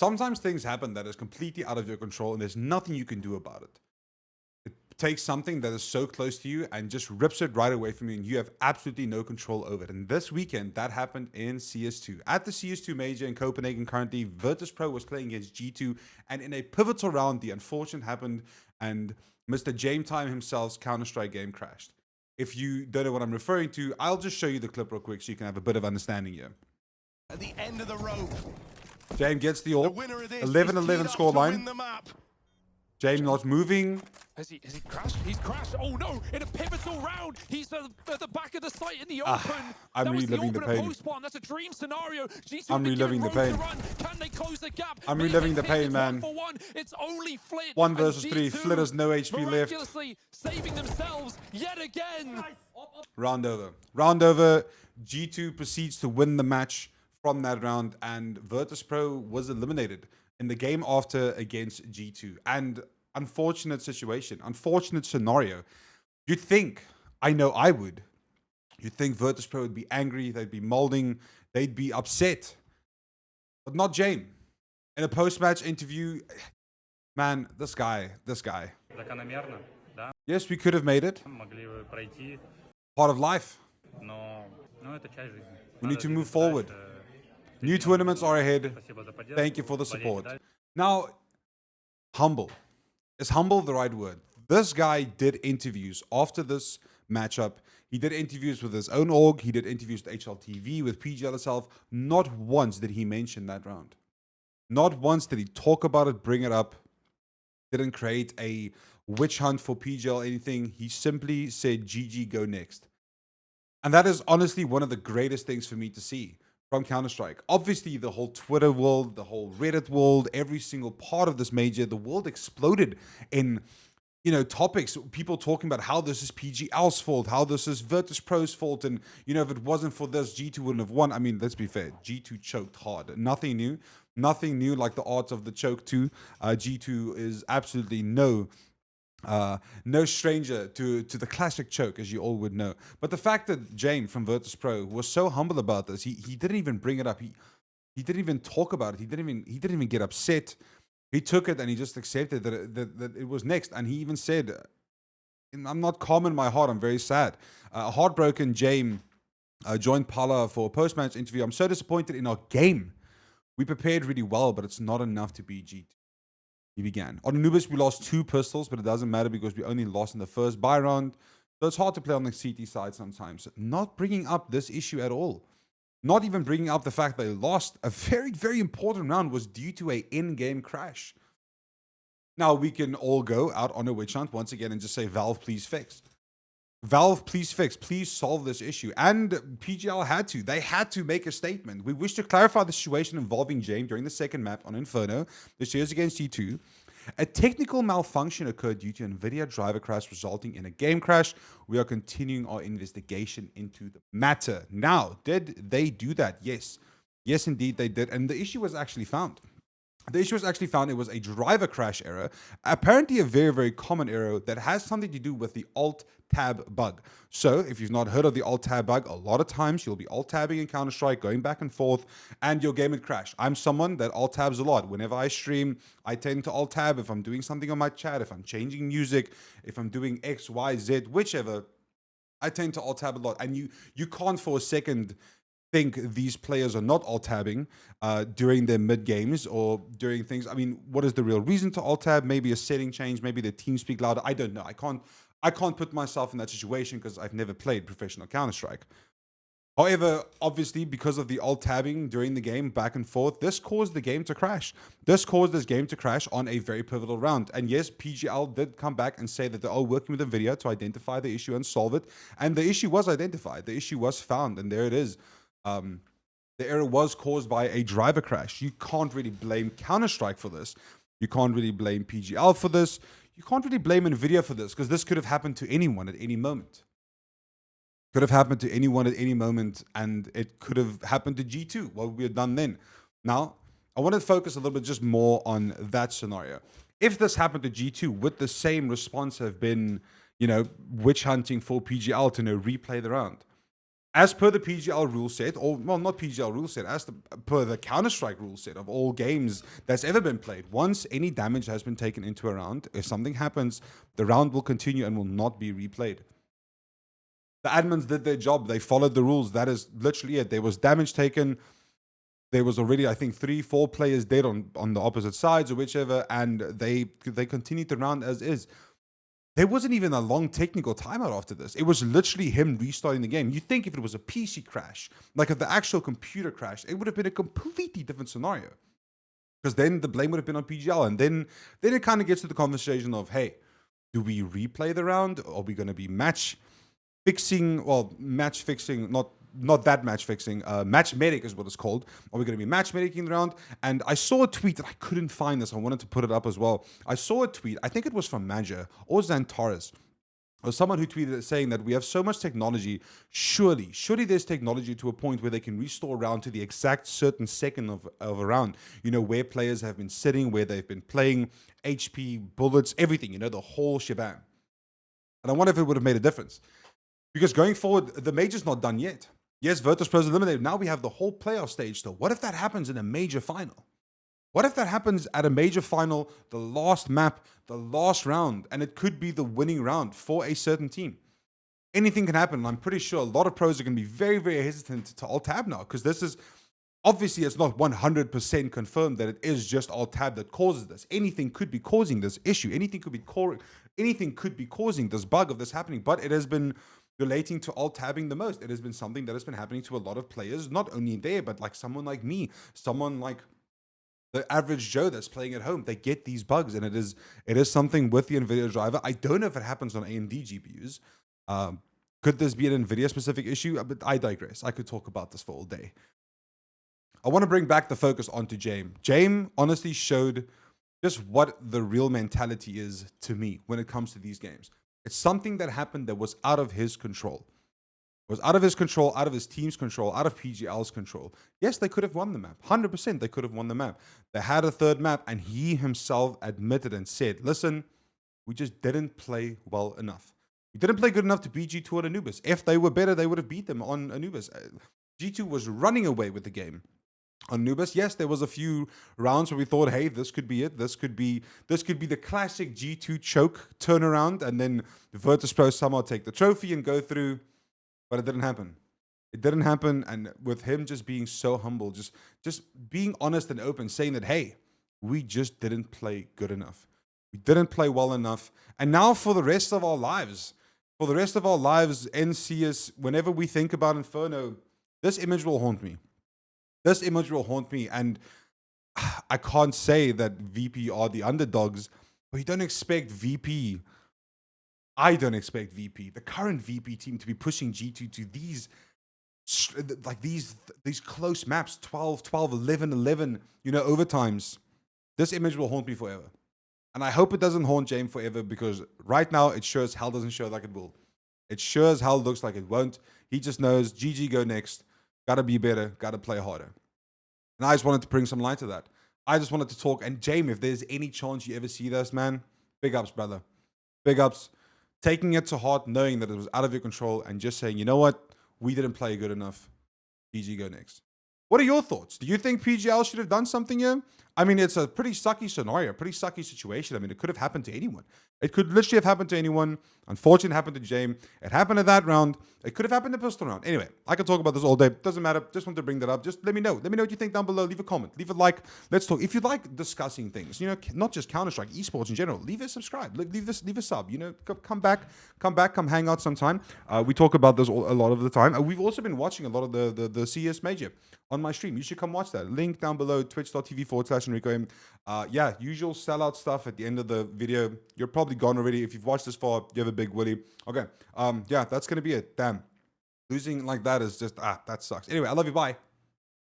Sometimes things happen that is completely out of your control and there's nothing you can do about it. It takes something that is so close to you and just rips it right away from you, and you have absolutely no control over it. And this weekend, that happened in CS2. At the CS2 major in Copenhagen currently, Virtus.pro was playing against G2, and in a pivotal round, the unfortunate happened, and Mr. Game Time himself's Counter-Strike game crashed. If you don't know what I'm referring to, I'll just show you the clip real quick so you can have a bit of understanding here. At the end of the rope. James gets the ult. 11-11 scoreline. James not moving. Has he crashed? He's crashed. Oh no! In a pivotal round, he's at the back of the site in the open. I'm reliving the pain. That's a dream scenario. G2 I'm reliving the pain. Can they close the gap? I'm reliving the pain, man. It's only Flit. 1 versus 3. Flit has no HP left. Saving themselves yet again. Round over. Round over. G2 proceeds to win the match from that round, and Virtus.pro was eliminated in the game after against G2. And unfortunate situation, unfortunate scenario. You'd think, I know I would, you'd think Virtus.pro would be angry, they'd be molding, they'd be upset. But not James. In a post-match interview, man, this guy. Yes, we could have made it. Part of life. We need to move forward. New tournaments are ahead. Thank you for the support. Now, humble. Is humble the right word? This guy did interviews after this matchup. He did interviews with his own org. He did interviews with HLTV, with PGL itself. Not once did he mention that round. Not once did he talk about it, bring it up. Didn't create a witch hunt for PGL, anything. He simply said, GG, go next. And that is honestly one of the greatest things for me to see from Counter-Strike. Obviously, the whole Twitter world, the whole Reddit world, every single part of this major, the world exploded in, topics. People talking about how this is PGL's fault, how this is Virtus.pro's fault, and, if it wasn't for this, G2 wouldn't have won. I mean, let's be fair. G2 choked hard. Nothing new. Nothing new like the art of the choke too. G2 is absolutely no stranger to the classic choke, as you all would know. But the fact that James from Virtus.pro was so humble about this, he didn't even bring it up. He didn't even talk about it. He didn't even get upset. He took it and he just accepted that it was next. And he even said, "I'm not calm in my heart. I'm very sad." Heartbroken. James joined Pala for a post-match interview. "I'm so disappointed in our game. We prepared really well, but it's not enough to beat G2." He began. On Anubis, we lost 2 pistols, but it doesn't matter because we only lost in the first buy round. So it's hard to play on the CT side sometimes. Not bringing up this issue at all. Not even bringing up the fact they lost a very, very important round was due to a in-game crash. Now, we can all go out on a witch hunt once again and just say, Valve, please fix. Valve, please fix. Please solve this issue. And PGL had to. They had to make a statement. "We wish to clarify the situation involving James during the second map on Inferno. This year's against G2. A technical malfunction occurred due to NVIDIA driver crash resulting in a game crash. We are continuing our investigation into the matter." Now, did they do that? Yes. Yes, indeed, they did. And the issue was actually found. The issue was actually found. It was a driver crash error. Apparently a very, very common error that has something to do with the Alt-Tab bug. So if you've not heard of the Alt-Tab bug, a lot of times you'll be Alt-Tabbing in Counter-Strike, going back and forth, and your game would crash. I'm someone that Alt-Tabs a lot. Whenever I stream, I tend to Alt-Tab if I'm doing something on my chat, if I'm changing music, if I'm doing X, Y, Z, whichever. I tend to Alt-Tab a lot. And you can't for a second think these players are not alt-tabbing during their mid-games or during things. I mean, what is the real reason to alt-tab? Maybe a setting change, maybe the team speak louder. I don't know. I can't put myself in that situation because I've never played professional Counter-Strike. However, obviously, because of the alt-tabbing during the game, back and forth, this caused the game to crash. This caused this game to crash on a very pivotal round. And yes, PGL did come back and say that they are working with NVIDIA to identify the issue and solve it. And the issue was identified. The issue was found, and there it is. The error was caused by a driver crash. You can't really blame Counter-Strike for this. You can't really blame PGL for this. You can't really blame NVIDIA for this because this could have happened to anyone at any moment. Could have happened to anyone at any moment, and it could have happened to G2. What we had done then. Now, I want to focus a little bit just more on that scenario. If this happened to G2, would the same response have been, witch hunting for PGL to replay the round? as per the PGL rule set, or well, not PGL rule set, per the Counter-Strike rule set of all games that's ever been played, once any damage has been taken into a round, if something happens, the round will continue and will not be replayed. The admins did their job. They followed the rules. That is literally it. There was damage taken. There was already, I think, 3-4 players dead on the opposite sides or whichever, and they continued the round as is. There wasn't even a long technical timeout after this. It was literally him restarting the game. You think if it was a PC crash, like if the actual computer crashed, it would have been a completely different scenario. Because then the blame would have been on PGL. And then it kind of gets to the conversation of, hey, do we replay the round? Are we going to be match fixing, not that match fixing, match medic is what it's called. Are we going to be match medicing the round? And I saw a tweet that I couldn't find this. I wanted to put it up as well. I saw a tweet, I think it was from Maja or Xantares, or someone who tweeted it saying that we have so much technology, surely there's technology to a point where they can restore a round to the exact certain second of a round, where players have been sitting, where they've been playing, HP, bullets, everything, the whole shebang. And I wonder if it would have made a difference. Because going forward, the major's not done yet. Yes, Virtus.pro's eliminated. Now we have the whole playoff stage still. What if that happens in a major final? What if that happens at a major final, the last map, the last round, and it could be the winning round for a certain team? Anything can happen, and I'm pretty sure a lot of pros are going to be very, very hesitant to alt-tab now, because this is, obviously it's not 100% confirmed that it is just alt-tab that causes this. Anything could be causing this issue. Anything could be causing this bug of this happening, but it has been relating to alt-tabbing the most. It has been something that has been happening to a lot of players, not only there, but like someone like me, someone like the average Joe that's playing at home. They get these bugs, and it is something with the NVIDIA driver. I don't know if it happens on AMD GPUs. Could this be an NVIDIA specific issue? But I digress. I could talk about this for all day. I want to bring back the focus onto Jame. Jame honestly showed just what the real mentality is to me when it comes to these games. It's something that happened that was out of his control. It was out of his control, out of his team's control, out of PGL's control. Yes, they could have won the map. 100% they could have won the map. They had a third map, and he himself admitted and said, listen, we just didn't play well enough. We didn't play good enough to beat G2 on Anubis. If they were better, they would have beat them on Anubis. G2 was running away with the game. On Anubis, yes, there was a few rounds where we thought, hey, this could be it. This could be the classic G2 choke turnaround, and then Virtus.pro somehow take the trophy and go through. But it didn't happen. It didn't happen. And with him just being so humble, just being honest and open, saying that, hey, we just didn't play good enough. We didn't play well enough. And now for the rest of our lives, NCS, whenever we think about Inferno, this image will haunt me. This image will haunt me, and I can't say that VP are the underdogs, but you don't expect VP. I don't expect VP, the current VP team, to be pushing G2 to these close maps, 12, 11, overtimes. This image will haunt me forever. And I hope it doesn't haunt Jame forever, because right now it sure as hell doesn't show like it will. It sure as hell looks like it won't. He just knows, GG, go next. Gotta be better, gotta play harder. And I just wanted to bring some light to that. I just wanted to talk. And Jame, if there's any chance you ever see this, man, big ups, brother. Big ups. Taking it to heart, knowing that it was out of your control, and just saying, you know what? We didn't play good enough. GG, go next. What are your thoughts? Do you think PGL should have done something here? I mean, it's a pretty sucky scenario, pretty sucky situation. I mean, it could have happened to anyone. It could literally have happened to anyone. Unfortunately, it happened to Jame. It happened at that round. It could have happened to pistol round. Anyway, I could talk about this all day. Doesn't matter. Just want to bring that up. Just let me know. Let me know what you think down below. Leave a comment. Leave a like. Let's talk. If you like discussing things, not just Counter-Strike, esports in general, leave a subscribe. Leave a sub. Come back, come hang out sometime. We talk about this a lot of the time. We've also been watching a lot of the CS major on my stream. You should come watch that. Link down below, twitch.tv/HenricoM. Yeah, usual sellout stuff at the end of the video. You're probably gone already. If you've watched this far, you have a big willy. Okay. Yeah, that's going to be it. Damn. Losing like that is just, that sucks. Anyway, I love you. Bye.